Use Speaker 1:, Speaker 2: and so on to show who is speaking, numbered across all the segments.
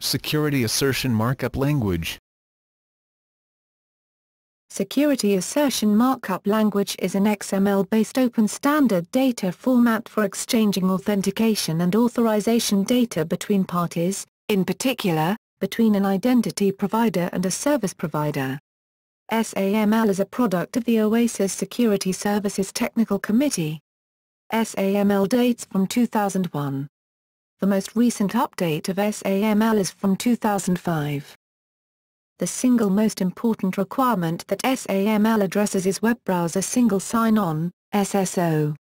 Speaker 1: Security Assertion Markup Language.
Speaker 2: Security Assertion Markup Language is an XML-based open standard data format for exchanging authentication and authorization data between parties, in particular, between an identity provider and a service provider. SAML is a product of the OASIS Security Services Technical Committee. SAML dates from 2001. The most recent update of SAML is from 2005. The single most important requirement that SAML addresses is web browser single sign-on, SSO.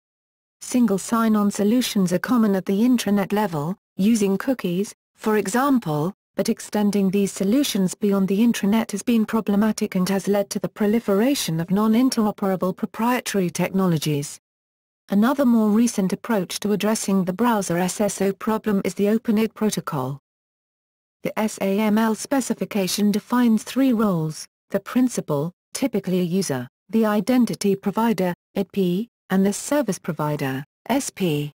Speaker 2: Single sign-on solutions are common at the intranet level, using cookies, for example, but extending these solutions beyond the intranet has been problematic and has led to the proliferation of non-interoperable proprietary technologies. Another more recent approach to addressing the browser SSO problem is the SAML Protocol. The SAML specification defines three roles: the principal, typically a user, the identity provider, IP, and the service provider, SP.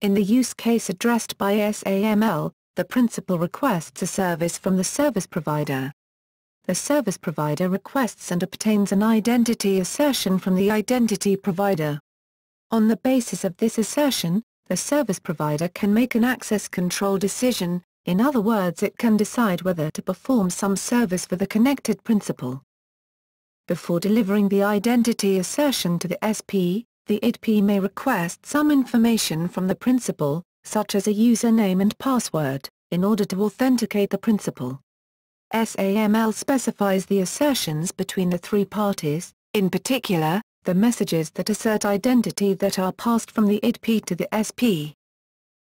Speaker 2: In the use case addressed by SAML, the principal requests a service from the service provider. The service provider requests and obtains an identity assertion from the identity provider. On the basis of this assertion, the service provider can make an access control decision. In other words, it can decide whether to perform some service for the connected principal. Before delivering the identity assertion to the SP, the IP may request some information from the principal, such as a username and password, in order to authenticate the principal. SAML specifies the assertions between the three parties, in particular, the messages that assert identity that are passed from the IP to the SP.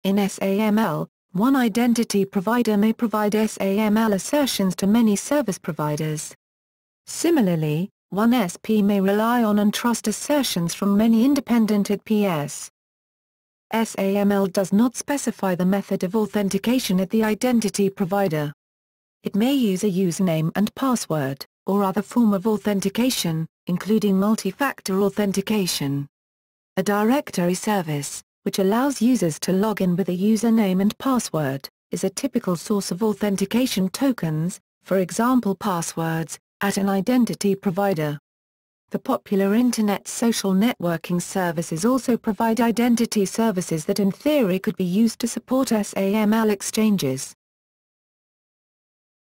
Speaker 2: In SAML, one identity provider may provide SAML assertions to many service providers. Similarly, one SP may rely on and trust assertions from many independent IPs. SAML does not specify the method of authentication at the identity provider. It may use a username and password, or other form of authentication, including multi-factor authentication. A directory service, which allows users to log in with a username and password, is a typical source of authentication tokens, for example passwords, at an identity provider. The popular Internet social networking services also provide identity services that in theory could be used to support SAML exchanges.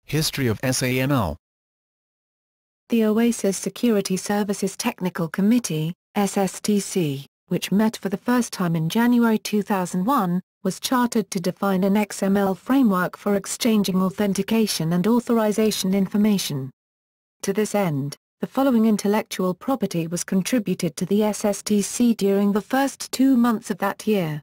Speaker 1: History of SAML.
Speaker 2: The OASIS Security Services Technical Committee, SSTC, which met for the first time in January 2001, was chartered to define an XML framework for exchanging authentication and authorization information. To this end, the following intellectual property was contributed to the SSTC during the first 2 months of that year.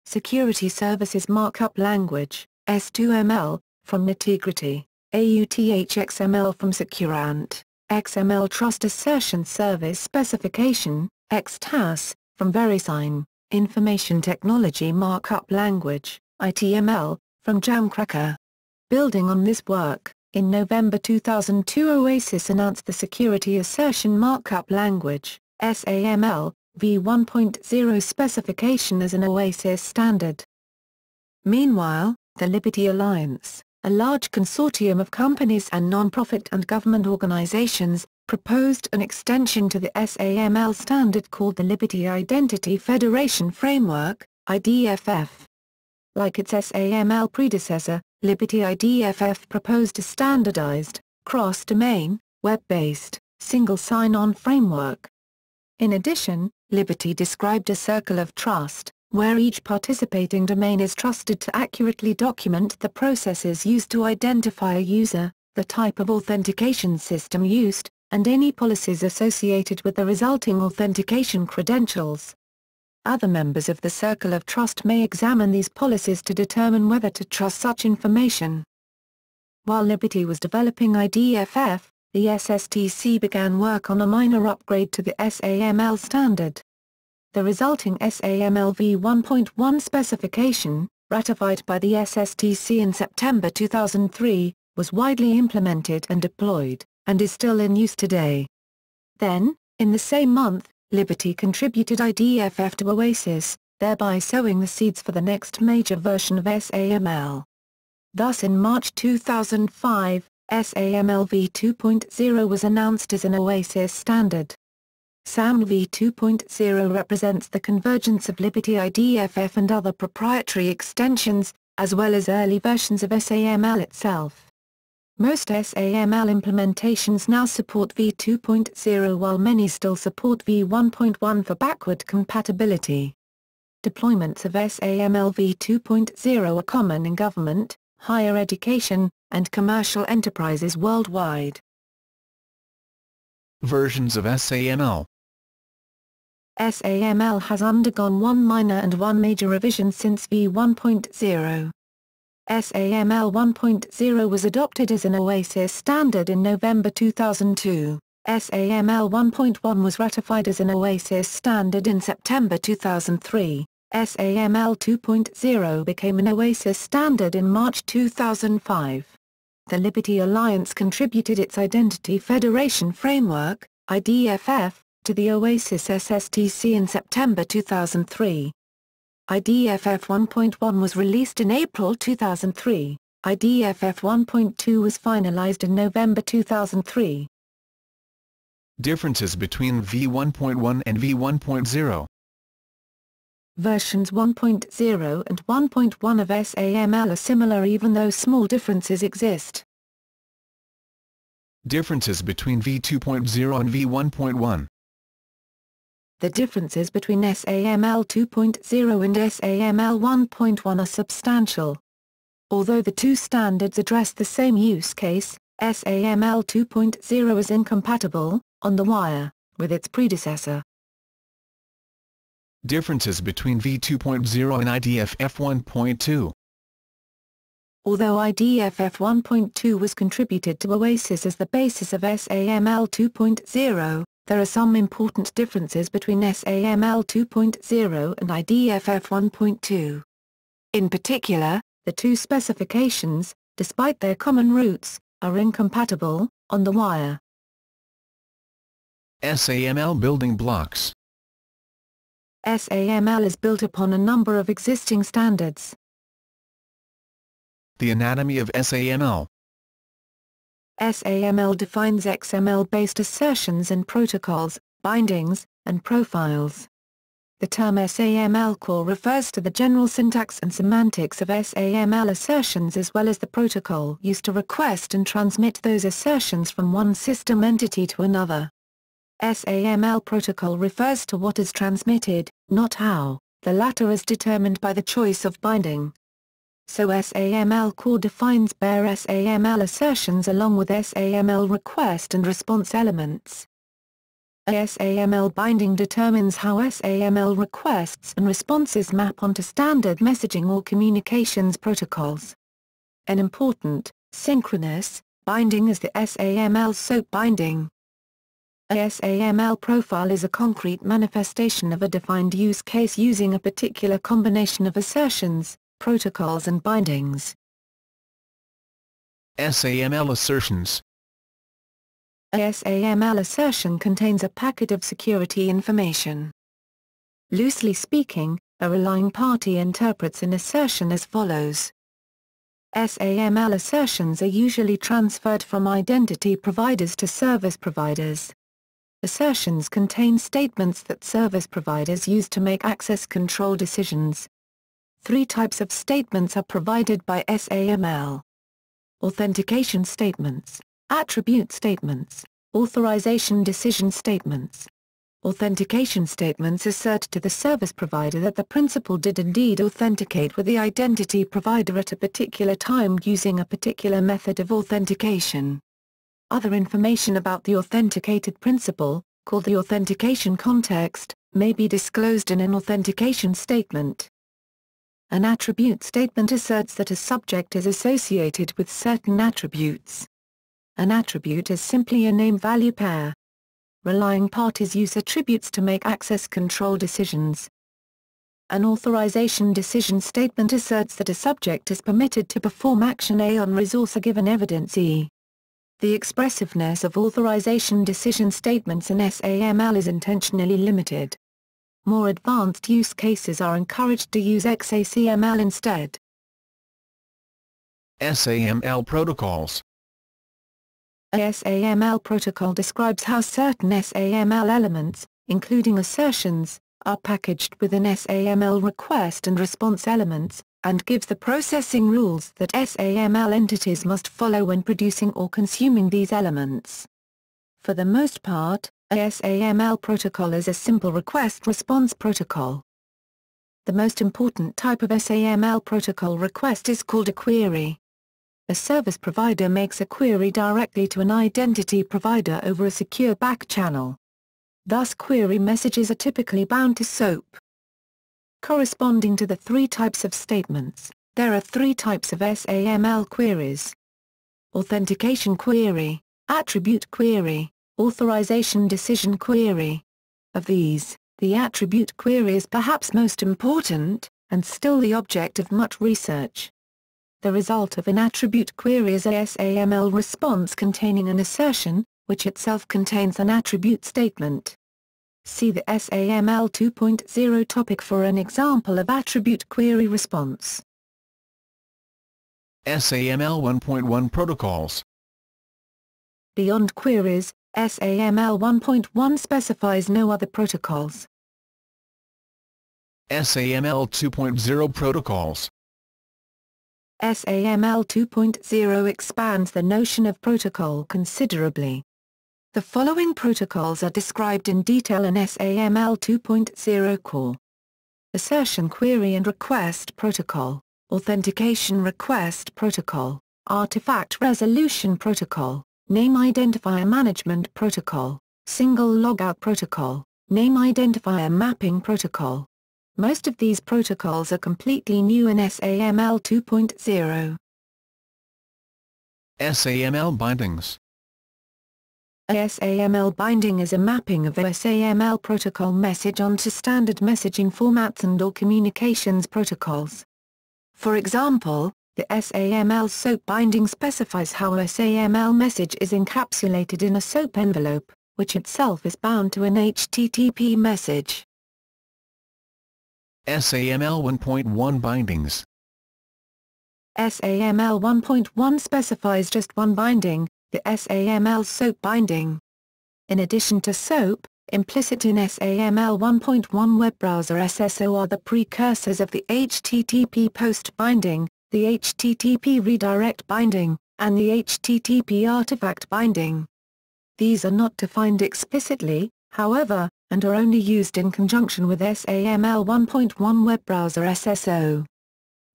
Speaker 2: Security Services Markup Language, S2ML, from Nitigrity, AUTH-XML from Securant, XML Trust Assertion Service Specification, XTAS, from VeriSign, Information Technology Markup Language, ITML, from Jamcracker. Building on this work, in November 2002 OASIS announced the Security Assertion Markup Language, SAML, v1.0 specification as an OASIS standard. Meanwhile, the Liberty Alliance, a large consortium of companies and non-profit and government organizations, proposed an extension to the SAML standard called the Liberty Identity Federation Framework, IDFF. Like its SAML predecessor, Liberty IDFF proposed a standardized, cross-domain, web-based, single sign-on framework. In addition, Liberty described a circle of trust, where each participating domain is trusted to accurately document the processes used to identify a user, the type of authentication system used, and any policies associated with the resulting authentication credentials. Other members of the Circle of Trust may examine these policies to determine whether to trust such information. While Liberty was developing IDFF, the SSTC began work on a minor upgrade to the SAML standard. The resulting SAML v1.1 specification, ratified by the SSTC in September 2003, was widely implemented and deployed, and is still in use today. Then, in the same month, Liberty contributed IDFF to OASIS, thereby sowing the seeds for the next major version of SAML. Thus in March 2005, SAML v2.0 was announced as an OASIS standard. SAML v2.0 represents the convergence of Liberty IDFF and other proprietary extensions, as well as early versions of SAML itself. Most SAML implementations now support v2.0 while many still support v1.1 for backward compatibility. Deployments of SAML v2.0 are common in government, higher education, and commercial enterprises worldwide.
Speaker 1: Versions of SAML.
Speaker 2: SAML has undergone one minor and one major revision since v1.0. SAML 1.0 was adopted as an OASIS standard in November 2002. SAML 1.1 was ratified as an OASIS standard in September 2003. SAML 2.0 became an OASIS standard in March 2005. The Liberty Alliance contributed its Identity Federation Framework, IDFF, to the OASIS SSTC in September 2003. IDFF 1.1 was released in April 2003. IDFF 1.2 was finalized in November 2003.
Speaker 1: Differences between v1.1 and v1.0.
Speaker 2: Versions 1.0 and 1.1 of SAML are similar even though small differences exist.
Speaker 1: Differences between v2.0 and v1.1.
Speaker 2: The differences between SAML 2.0 and SAML 1.1 are substantial. Although the two standards address the same use case, SAML 2.0 is incompatible, on the wire, with its predecessor.
Speaker 1: Differences between v2.0 and IDFF 1.2.
Speaker 2: Although IDFF 1.2 was contributed to OASIS as the basis of SAML 2.0, there are some important differences between SAML 2.0 and IDFF 1.2. In particular, the two specifications, despite their common roots, are incompatible, on the wire.
Speaker 1: SAML building blocks.
Speaker 2: SAML is built upon a number of existing standards.
Speaker 1: The anatomy of SAML.
Speaker 2: SAML defines XML-based assertions and protocols, bindings, and profiles. The term SAML core refers to the general syntax and semantics of SAML assertions as well as the protocol used to request and transmit those assertions from one system entity to another. SAML protocol refers to what is transmitted, not how, the latter is determined by the choice of binding. So SAML core defines bare SAML assertions along with SAML request and response elements. A SAML binding determines how SAML requests and responses map onto standard messaging or communications protocols. An important, synchronous, binding is the SAML SOAP binding. A SAML profile is a concrete manifestation of a defined use case using a particular combination of assertions, protocols and bindings.
Speaker 1: SAML assertions.
Speaker 2: A SAML assertion contains a packet of security information. Loosely speaking, a relying party interprets an assertion as follows. SAML assertions are usually transferred from identity providers to service providers. Assertions contain statements that service providers use to make access control decisions. Three types of statements are provided by SAML. Authentication statements, attribute statements, authorization decision statements. Authentication statements assert to the service provider that the principal did indeed authenticate with the identity provider at a particular time using a particular method of authentication. Other information about the authenticated principal, called the authentication context, may be disclosed in an authentication statement. An attribute statement asserts that a subject is associated with certain attributes. An attribute is simply a name-value pair. Relying parties use attributes to make access control decisions. An authorization decision statement asserts that a subject is permitted to perform action A on resource a given evidence E. The expressiveness of authorization decision statements in SAML is intentionally limited. More advanced use cases are encouraged to use XACML instead.
Speaker 1: SAML Protocols.
Speaker 2: A SAML protocol describes how certain SAML elements, including assertions, are packaged within SAML request and response elements, and gives the processing rules that SAML entities must follow when producing or consuming these elements. For the most part, a SAML protocol is a simple request-response protocol. The most important type of SAML protocol request is called a query. A service provider makes a query directly to an identity provider over a secure back channel. Thus query messages are typically bound to SOAP. Corresponding to the three types of statements, there are three types of SAML queries: authentication query, attribute query, authorization decision query. Of these, the attribute query is perhaps most important, and still the object of much research. The result of an attribute query is a SAML response containing an assertion, which itself contains an attribute statement. See the SAML 2.0 topic for an example of attribute query response.
Speaker 1: SAML 1.1 Protocols.
Speaker 2: Beyond queries, SAML 1.1 specifies no other protocols.
Speaker 1: SAML 2.0 Protocols.
Speaker 2: SAML 2.0 expands the notion of protocol considerably. The following protocols are described in detail in SAML 2.0 core: assertion query and request protocol, authentication request protocol, artifact resolution protocol, name identifier management protocol, single logout protocol, name identifier mapping protocol. Most of these protocols are completely new in SAML 2.0.
Speaker 1: SAML Bindings.
Speaker 2: A SAML binding is a mapping of a SAML protocol message onto standard messaging formats and/or communications protocols. For example, the SAML SOAP binding specifies how a SAML message is encapsulated in a SOAP envelope, which itself is bound to an HTTP message.
Speaker 1: SAML 1.1 Bindings.
Speaker 2: SAML 1.1 specifies just one binding, the SAML SOAP binding. In addition to SOAP, implicit in SAML 1.1 web browser SSO are the precursors of the HTTP post binding, the HTTP redirect binding, and the HTTP artifact binding. These are not defined explicitly, however, and are only used in conjunction with SAML 1.1 web browser SSO.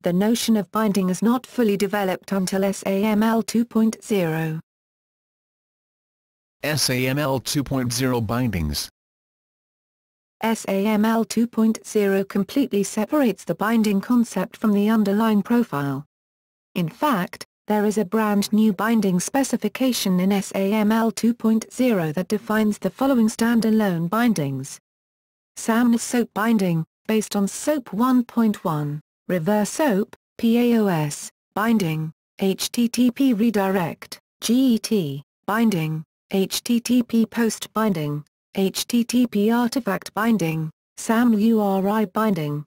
Speaker 2: The notion of binding is not fully developed until SAML 2.0.
Speaker 1: SAML 2.0 Bindings.
Speaker 2: SAML 2.0 completely separates the binding concept from the underlying profile. In fact, there is a brand new binding specification in SAML 2.0 that defines the following standalone bindings: SAML SOAP binding, based on SOAP 1.1, reverse SOAP, PAOS, binding, HTTP redirect, GET, binding, HTTP post binding, HTTP artifact binding, SAML URI binding.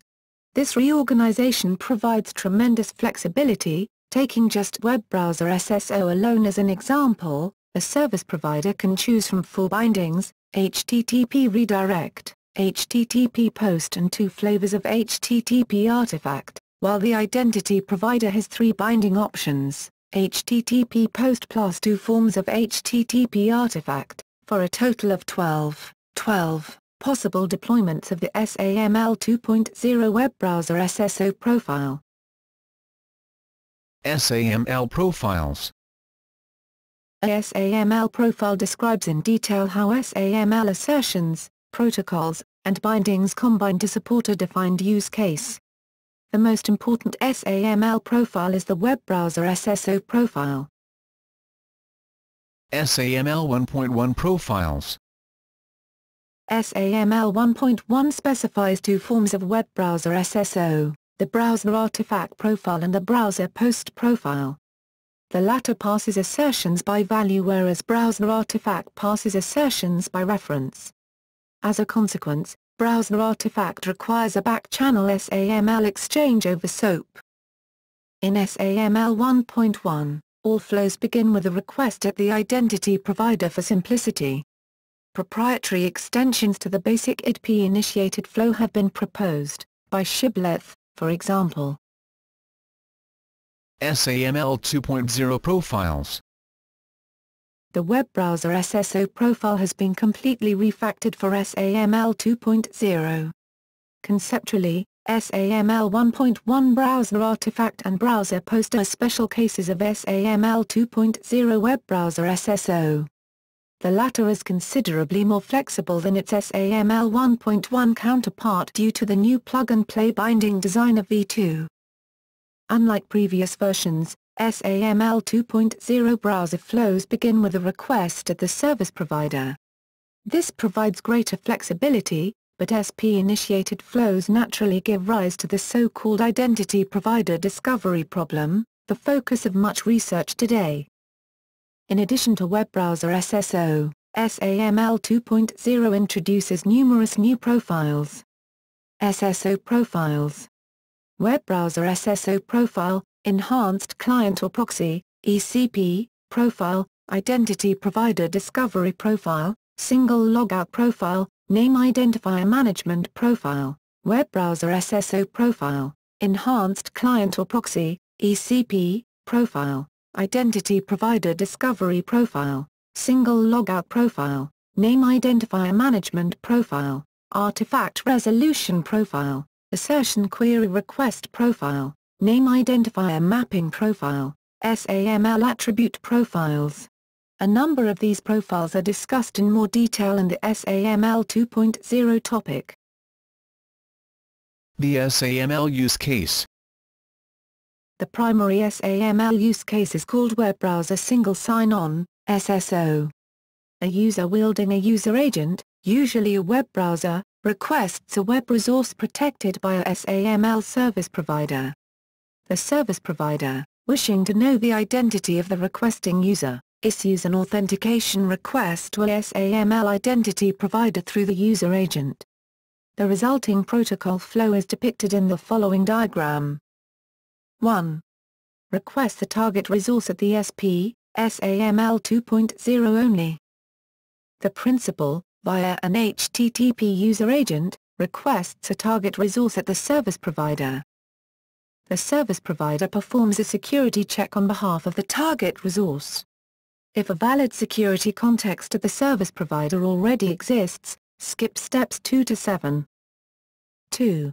Speaker 2: This reorganization provides tremendous flexibility. Taking just web browser SSO alone as an example, a service provider can choose from 4 bindings: HTTP redirect, HTTP post and 2 flavors of HTTP artifact, while the identity provider has 3 binding options: HTTP post plus 2 forms of HTTP artifact, for a total of 12 possible deployments of the SAML 2.0 web browser SSO profile.
Speaker 1: SAML Profiles.
Speaker 2: A SAML profile describes in detail how SAML assertions, protocols, and bindings combine to support a defined use case. The most important SAML profile is the web browser SSO profile.
Speaker 1: SAML 1.1 Profiles.
Speaker 2: SAML 1.1 specifies 2 forms of web browser SSO: the browser artifact profile and the browser post profile. The latter passes assertions by value, whereas browser artifact passes assertions by reference. As a consequence, browser artifact requires a back-channel SAML exchange over SOAP. In SAML 1.1, all flows begin with a request at the identity provider for simplicity. Proprietary extensions to the basic IDP-initiated flow have been proposed, by Shibboleth, for example.
Speaker 1: SAML 2.0 Profiles.
Speaker 2: The web browser SSO profile has been completely refactored for SAML 2.0. Conceptually, SAML 1.1 browser artifact and browser post are special cases of SAML 2.0 web browser SSO. The latter is considerably more flexible than its SAML 1.1 counterpart due to the new plug-and-play binding design of v2. Unlike previous versions, SAML 2.0 browser flows begin with a request at the service provider. This provides greater flexibility, but SP-initiated flows naturally give rise to the so-called identity provider discovery problem, the focus of much research today. In addition to web browser SSO, SAML 2.0 introduces numerous new profiles. SSO Profiles. Web browser SSO Profile, Enhanced Client or Proxy, ECP, Profile, Identity Provider Discovery Profile, Single Logout Profile, Name Identifier Management Profile, Web browser SSO Profile, Enhanced Client or Proxy, ECP, Profile, Identity Provider Discovery Profile, Single Logout Profile, Name Identifier Management Profile, Artifact Resolution Profile, Assertion Query Request Profile, Name Identifier Mapping Profile, SAML Attribute Profiles. A number of these profiles are discussed in more detail in the SAML 2.0 topic.
Speaker 1: The SAML use case.
Speaker 2: The primary SAML use case is called Web Browser Single Sign-On, SSO. A user wielding a user agent, usually a web browser, requests a web resource protected by a SAML service provider. The service provider, wishing to know the identity of the requesting user, issues an authentication request to a SAML identity provider through the user agent. The resulting protocol flow is depicted in the following diagram. 1. Request the target resource at the SP, SAML 2.0 only. The principal, via an HTTP user agent, requests a target resource at the service provider. The service provider performs a security check on behalf of the target resource. If a valid security context at the service provider already exists, skip steps 2 to 7. 2.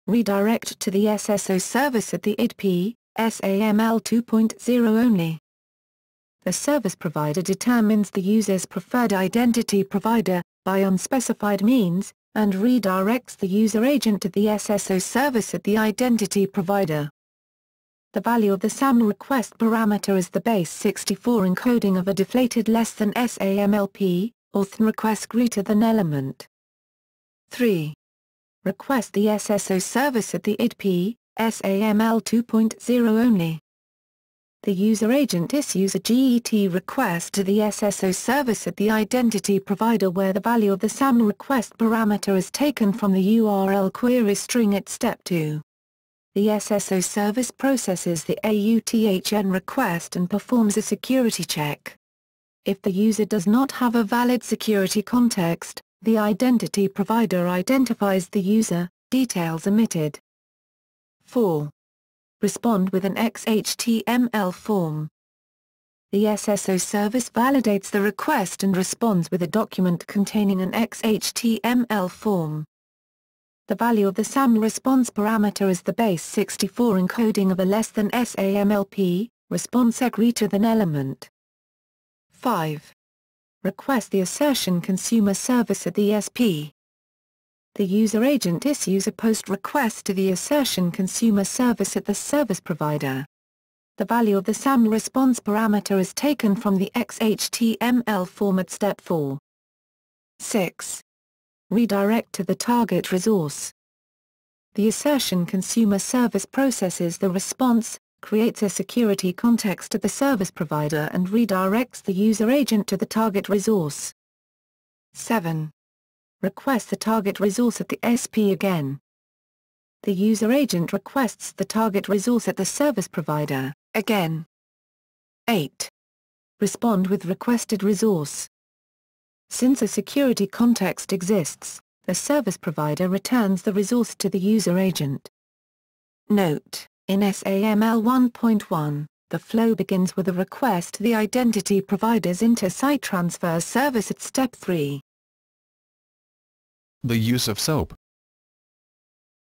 Speaker 2: Redirect to the SSO service at the IDP, SAML 2.0 only. The service provider determines the user's preferred identity provider, by unspecified means, and redirects the user agent to the SSO service at the identity provider. The value of the SAML request parameter is the base 64 encoding of a deflated less than SAMLP, auth request greater than element. 3. Request the SSO service at the IDP, SAML 2.0 only. The user agent issues a GET request to the SSO service at the identity provider where the value of the SAML request parameter is taken from the URL query string at step 2. The SSO service processes the AUTHN request and performs a security check. If the user does not have a valid security context, the identity provider identifies the user, details omitted. 4. Respond with an XHTML form. The SSO service validates the request and responds with a document containing an XHTML form. The value of the SAML response parameter is the base 64 encoding of a less than SAMLP, response greater than element. 5. Request the assertion consumer service at the SP. The user agent issues a POST request to the assertion consumer service at the service provider. The value of the SAML response parameter is taken from the XHTML form at step 4. 6. Redirect to the target resource. The assertion consumer service processes the response, creates a security context at the service provider and redirects the user agent to the target resource. 7. Request the target resource at the SP again. the user agent requests the target resource at the service provider, again. 8. Respond with requested resource. Since a security context exists, the service provider returns the resource to the user agent. Note: in SAML 1.1, the flow begins with a request to the identity provider's inter-site transfer service at step 3.
Speaker 1: The use of SOAP.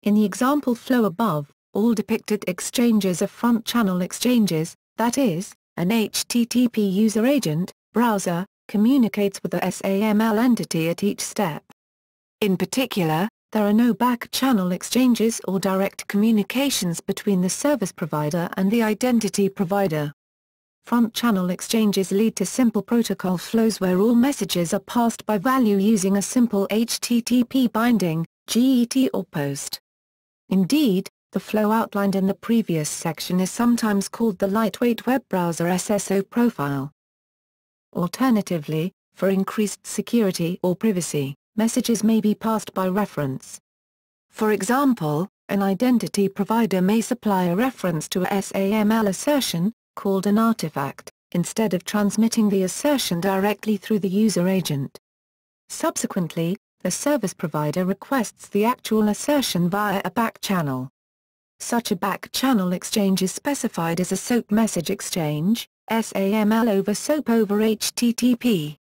Speaker 2: In the example flow above, all depicted exchanges are front-channel exchanges, that is, an HTTP user agent, browser, communicates with the SAML entity at each step. In particular, there are no back-channel exchanges or direct communications between the service provider and the identity provider. Front-channel exchanges lead to simple protocol flows where all messages are passed by value using a simple HTTP binding, GET or POST. Indeed, the flow outlined in the previous section is sometimes called the lightweight web browser SSO profile. Alternatively, for increased security or privacy, messages may be passed by reference. For example, an identity provider may supply a reference to a SAML assertion, called an artifact, instead of transmitting the assertion directly through the user agent. Subsequently, the service provider requests the actual assertion via a back channel. Such a back channel exchange is specified as a SOAP message exchange, SAML over SOAP over HTTP.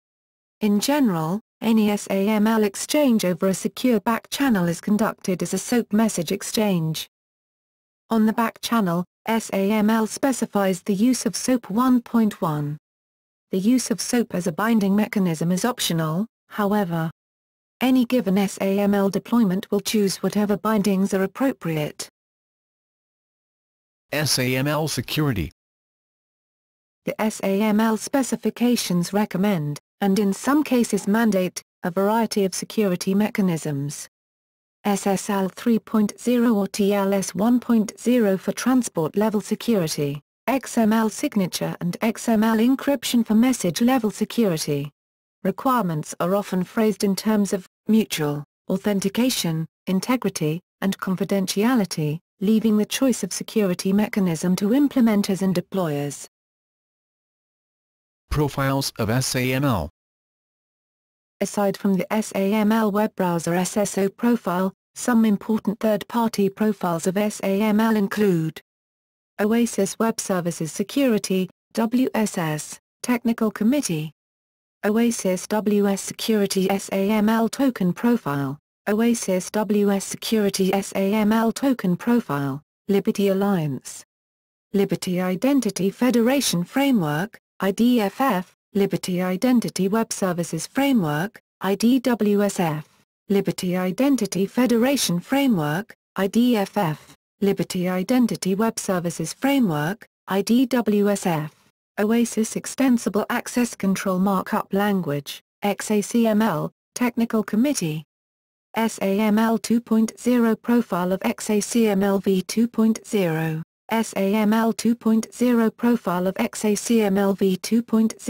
Speaker 2: In general, any SAML exchange over a secure back channel is conducted as a SOAP message exchange. On the back channel, SAML specifies the use of SOAP 1.1. The use of SOAP as a binding mechanism is optional, however. Any given SAML deployment will choose whatever bindings are appropriate.
Speaker 1: SAML security.
Speaker 2: The SAML specifications recommend, and in some cases mandate, a variety of security mechanisms. SSL 3.0 or TLS 1.0 for transport-level security, XML signature and XML encryption for message-level security. Requirements are often phrased in terms of mutual authentication, integrity, and confidentiality, leaving the choice of security mechanism to implementers and deployers.
Speaker 1: Profiles of SAML.
Speaker 2: Aside from the SAML web browser SSO profile, some important third-party profiles of SAML include OASIS Web Services Security, WSS, Technical Committee, OASIS WS Security SAML Token Profile, OASIS WS Security SAML Token Profile, Liberty Alliance, Liberty Identity Federation Framework, IDFF, Liberty Identity Web Services Framework, IDWSF, Liberty Identity Federation Framework, IDFF, Liberty Identity Web Services Framework, IDWSF, OASIS Extensible Access Control Markup Language, XACML, Technical Committee. SAML 2.0 Profile of XACML v2.0, SAML 2.0 Profile of XACML v2.0.